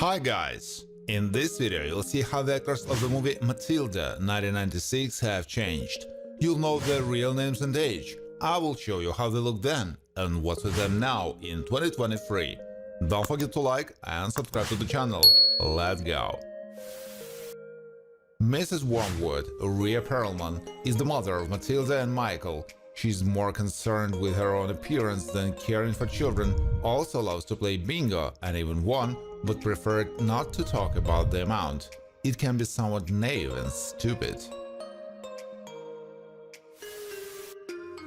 Hi guys! In this video you'll see how the actors of the movie Matilda 1996 have changed. You'll know their real names and age. I will show you how they look then and what's with them now in 2023. Don't forget to like and subscribe to the channel. Let's go! Mrs. Wormwood, Rhea Perlman, is the mother of Matilda and Michael. She's more concerned with her own appearance than caring for children, also loves to play bingo and even won, but preferred not to talk about the amount. It can be somewhat naive and stupid.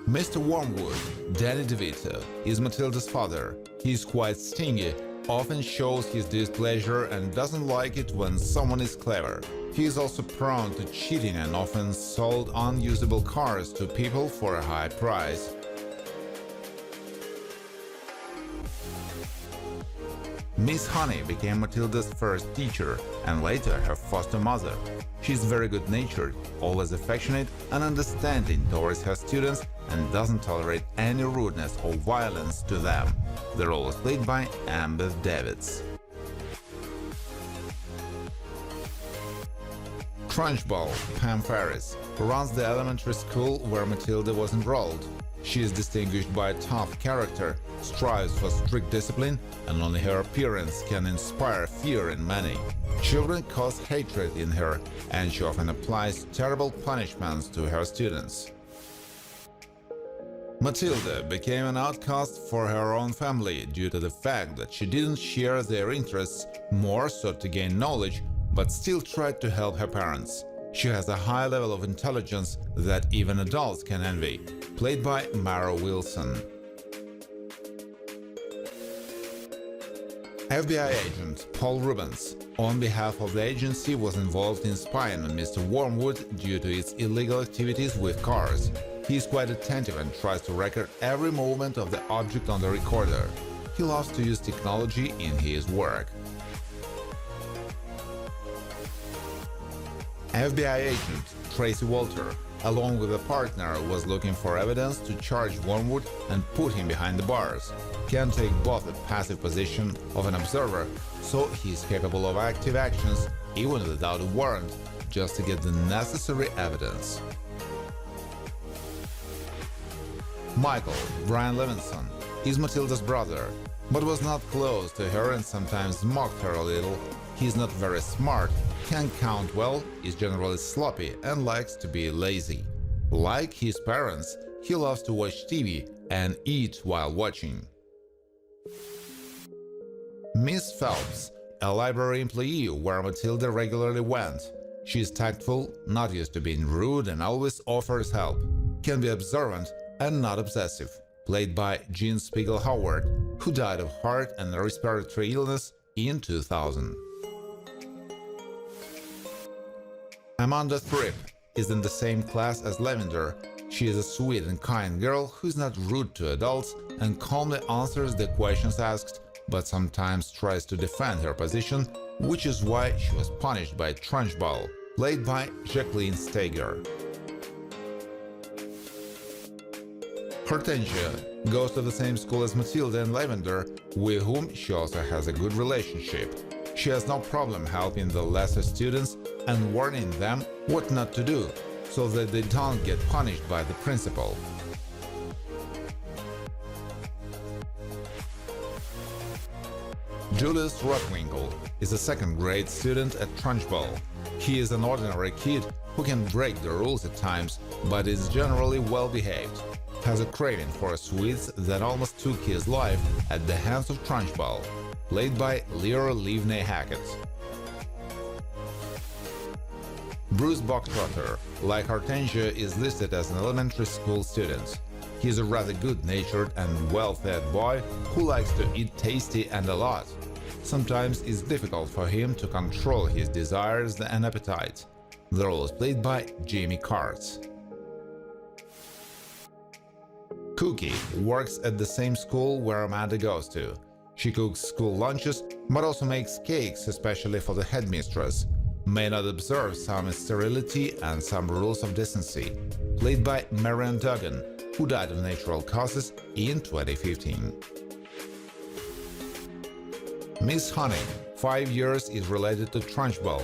Mr. Wormwood, Danny DeVito, is Matilda's father. He's quite stingy, often shows his displeasure and doesn't like it when someone is clever. He is also prone to cheating and often sold unusable cars to people for a high price. Miss Honey became Matilda's first teacher and later her foster mother. She's very good-natured, always affectionate and understanding towards her students and doesn't tolerate any rudeness or violence to them. The role is played by Amber Davids. Trunchbull, Pam Ferris, runs the elementary school where Matilda was enrolled. She is distinguished by a tough character, strives for strict discipline, and only her appearance can inspire fear in many. Children cause hatred in her, and she often applies terrible punishments to her students. Matilda became an outcast for her own family due to the fact that she didn't share their interests, more sought to gain knowledge, but still tried to help her parents. She has a high level of intelligence that even adults can envy, played by Mara Wilson. FBI agent Paul Rubens, on behalf of the agency, was involved in spying on Mr. Wormwood due to his illegal activities with cars. He is quite attentive and tries to record every movement of the object on the recorder. He loves to use technology in his work. FBI agent Tracy Walter, along with a partner, was looking for evidence to charge Wormwood and put him behind the bars. Can take both a passive position of an observer, so he is capable of active actions even without a warrant, just to get the necessary evidence. Michael, Brian Levinson, is Matilda's brother, but was not close to her and sometimes mocked her a little. He's not very smart, can count well, is generally sloppy and likes to be lazy. Like his parents, he loves to watch TV and eat while watching. Miss Phelps, a library employee where Matilda regularly went. She is tactful, not used to being rude and always offers help. Can be observant and not obsessive, played by Jean Spiegel Howard, who died of heart and respiratory illness in 2000. Amanda Thripp is in the same class as Lavender. She is a sweet and kind girl who is not rude to adults and calmly answers the questions asked, but sometimes tries to defend her position, which is why she was punished by Trunchbull, played by Jacqueline Stager. Hortensia goes to the same school as Matilda and Lavender, with whom she also has a good relationship. She has no problem helping the lesser students and warning them what not to do, so that they don't get punished by the principal. Julius Rockwinkle is a second-grade student at Trunchbull. He is an ordinary kid who can break the rules at times, but is generally well-behaved. Has a craving for sweets that almost took his life at the hands of Trunchbull, played by Leora Livney Hackett. Bruce Boxtrotter, like Hortensia, is listed as an elementary school student. He is a rather good-natured and well-fed boy who likes to eat tasty and a lot. Sometimes it's difficult for him to control his desires and appetite. The role is played by Jamie Carts. Cookie works at the same school where Amanda goes to. She cooks school lunches, but also makes cakes, especially for the headmistress. May not observe some sterility and some rules of decency. Played by Marian Duggan, who died of natural causes in 2015. Miss Honey, 5 years is related to Trunchbull.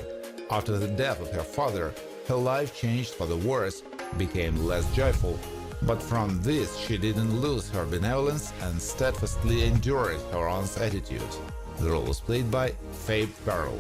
After the death of her father, her life changed for the worse, became less joyful. But from this, she didn't lose her benevolence and steadfastly endured her aunt's attitude. The role was played by Faye Farrell.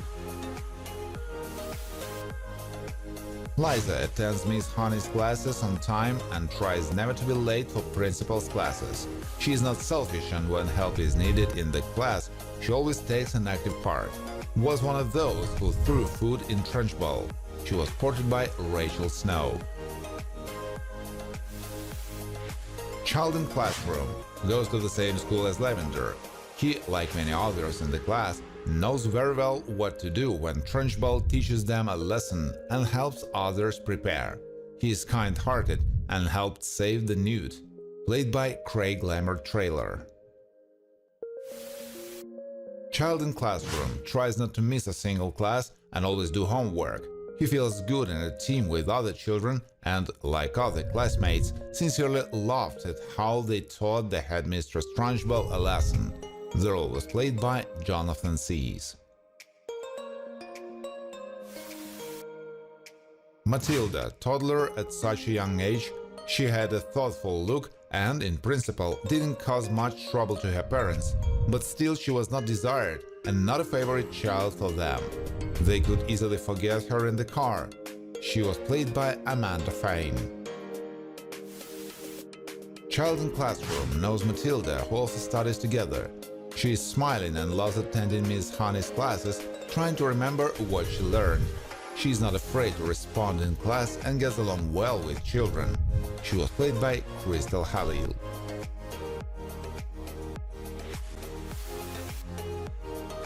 Liza attends Miss Honey's classes on time and tries never to be late for principal's classes. She is not selfish, and when help is needed in the class, she always takes an active part. Was one of those who threw food in Trunchbull. She was portrayed by Rachel Snow. Child in classroom goes to the same school as Lavender. He, like many others in the class, knows very well what to do when Trunchbull teaches them a lesson and helps others prepare. He is kind-hearted and helped save the nude. Played by Craig Lambert-Traylor. Child in classroom tries not to miss a single class and always do homework. He feels good in a team with other children and, like other classmates, sincerely laughed at how they taught the headmistress Trunchbull a lesson. The role was played by Jonathan Sees. Matilda, toddler at such a young age, she had a thoughtful look and, in principle, didn't cause much trouble to her parents, but still she was not desired and not a favorite child for them. They could easily forget her in the car. She was played by Amanda Fane. Child in classroom knows Matilda, who also studies together. She is smiling and loves attending Miss Honey's classes, trying to remember what she learned. She is not afraid to respond in class and gets along well with children. She was played by Crystal Halil.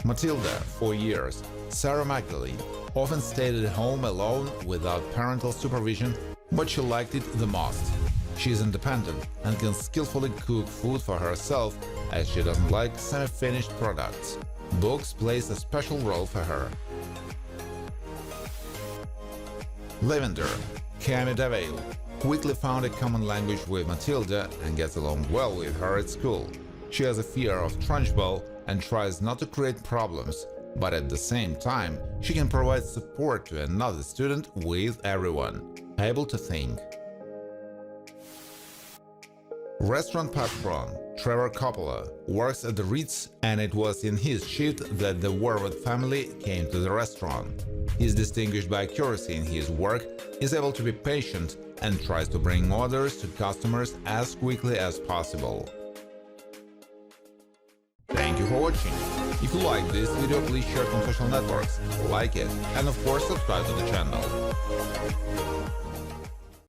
Matilda, 4 years. Sarah Magdalene often stayed at home alone without parental supervision, but she liked it the most. She is independent and can skillfully cook food for herself, as she doesn't like semi-finished products. Books plays a special role for her. Lavender, Cami Davale, quickly found a common language with Matilda and gets along well with her at school. She has a fear of Trunchbull and tries not to create problems, but at the same time, she can provide support to another student with everyone, able to think. Restaurant patron Trevor Coppola works at the Ritz, and it was in his shift that the Waterworld family came to the restaurant. He is distinguished by accuracy in his work, is able to be patient, and tries to bring orders to customers as quickly as possible. Thank you for watching. If you like this video, please share it on social networks, like it, and of course subscribe to the channel.